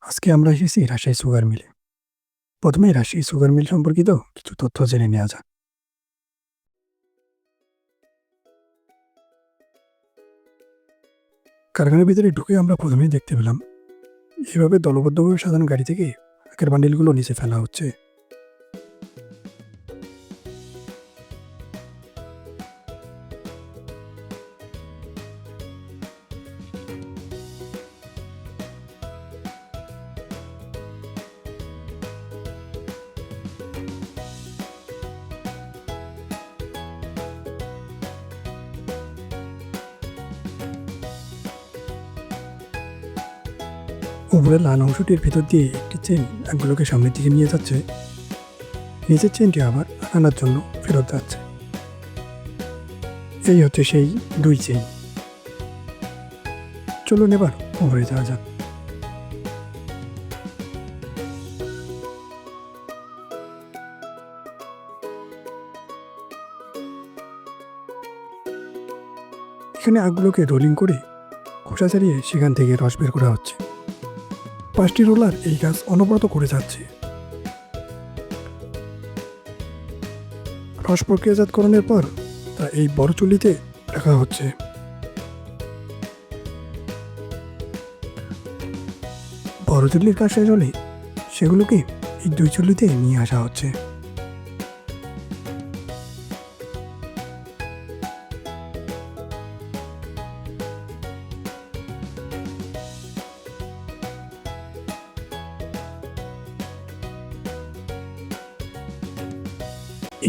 আজকে আমরা এসেছি রাজশাহী সুগার মিলে। প্রথমেই রাজশাহী সুগার মিল সম্পর্কিত কিছু তথ্য জেনে নেওয়া যাক। কারখানার ভিতরে ঢুকে আমরা প্রথমেই দেখতে পেলাম এভাবে দলবদ্ধভাবে সাজানো গাড়ি থেকে আখের বান্ডিলগুলো নিচে ফেলা হচ্ছে। উপরের লাল অংশটির ভেতর দিয়ে একটি চেন আখগুলোকে সামনের দিকে নিয়ে যাচ্ছে, নিচের চেনটি আবার আনার জন্য ফেরত যাচ্ছে। এই হচ্ছে সেই দুই চেন। চলুন এবার উপরে যাওয়া যাক। এখানে আখগুলোকে রোলিং করে খোসা ছাড়িয়ে সেখান থেকে রস বের করা হচ্ছে। 5টি রোলার এই কাজ অনবরত করে যাচ্ছে। রস প্রক্রিয়াজাতকরণের পর তা এই বড় চুল্লিতে রাখা হচ্ছে। বড় চুল্লির কাজ শেষ হলে সেগুলোকে এই দুই চুল্লিতে নিয়ে আসা হচ্ছে।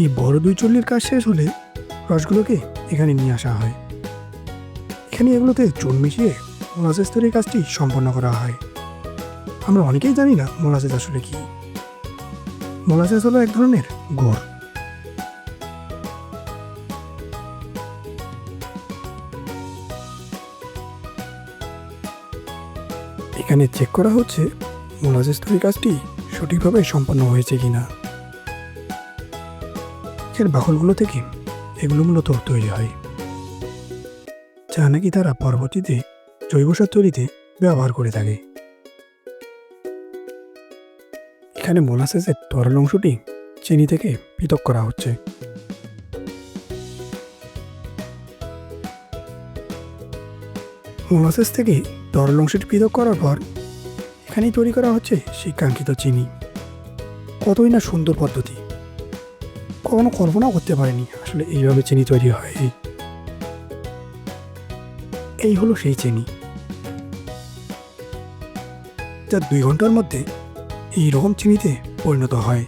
এই বড় দুই চুল্লির কাজ শেষ হলে রসগুলোকে এখানে নিয়ে আসা হয়। এখানে এগুলোতে চুন মিশিয়ে মোলাসেস তৈরির কাজটি সম্পন্ন করা হয়। আমরা অনেকেই জানি না মোলাসেস আসলে কি। মোলাসেস হলো এক ধরনের গুড়। এখানে চেক করা হচ্ছে মোলাসেস তৈরির কাজটি সঠিকভাবে সম্পন্ন হয়েছে কিনা। এর বাকলগুলো থেকে এগুলো মূলত তৈরি হয়, যা নাকি তারা পরবর্তীতে জৈব সার তৈরিতে ব্যবহার করে থাকে। এখানে মোলাসেসের তরল অংশটি চিনি থেকে পৃথক করা হচ্ছে। মোলাসেস থেকে তরল অংশটি পৃথক করার পর এখানেই তৈরি করা হচ্ছে সেই কাঙ্ক্ষিত চিনি। কতই না সুন্দর পদ্ধতি! কখনো কল্পনাও করতে পারিনি আসলে এইভাবে চিনি তৈরি হয়। এই হলো সেই চিনি, যা 2 ঘন্টার মধ্যে এইরকম চিনিতে পরিণত হয়।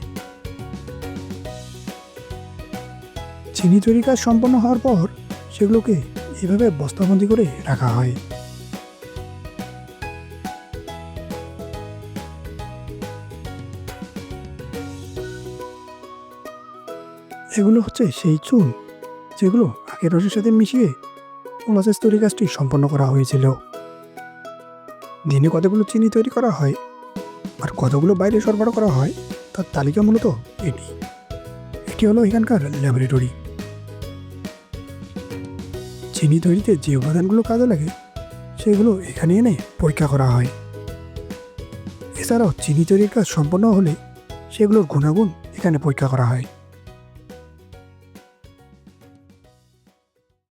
চিনি তৈরির কাজ সম্পন্ন হওয়ার পর সেগুলোকে এভাবে বস্তাবন্দি করে রাখা হয়। এগুলো হচ্ছে সেই চুন যেগুলো আখের রসের সাথে মিশিয়ে মোলাসেস তৈরির কাজটি সম্পন্ন করা হয়েছিল। দিনে কতগুলো চিনি তৈরি করা হয় আর কতগুলো বাইরে সরবরাহ করা হয় তার তালিকা মূলত এটি হলো এখানকার ল্যাবরেটরি। চিনি তৈরিতে যে উপাদানগুলো কাজে লাগে সেগুলো এখানে এনে পরীক্ষা করা হয়। এছাড়াও চিনি তৈরির কাজ সম্পন্ন হলে সেগুলোর গুণাগুণ এখানে পরীক্ষা করা হয়।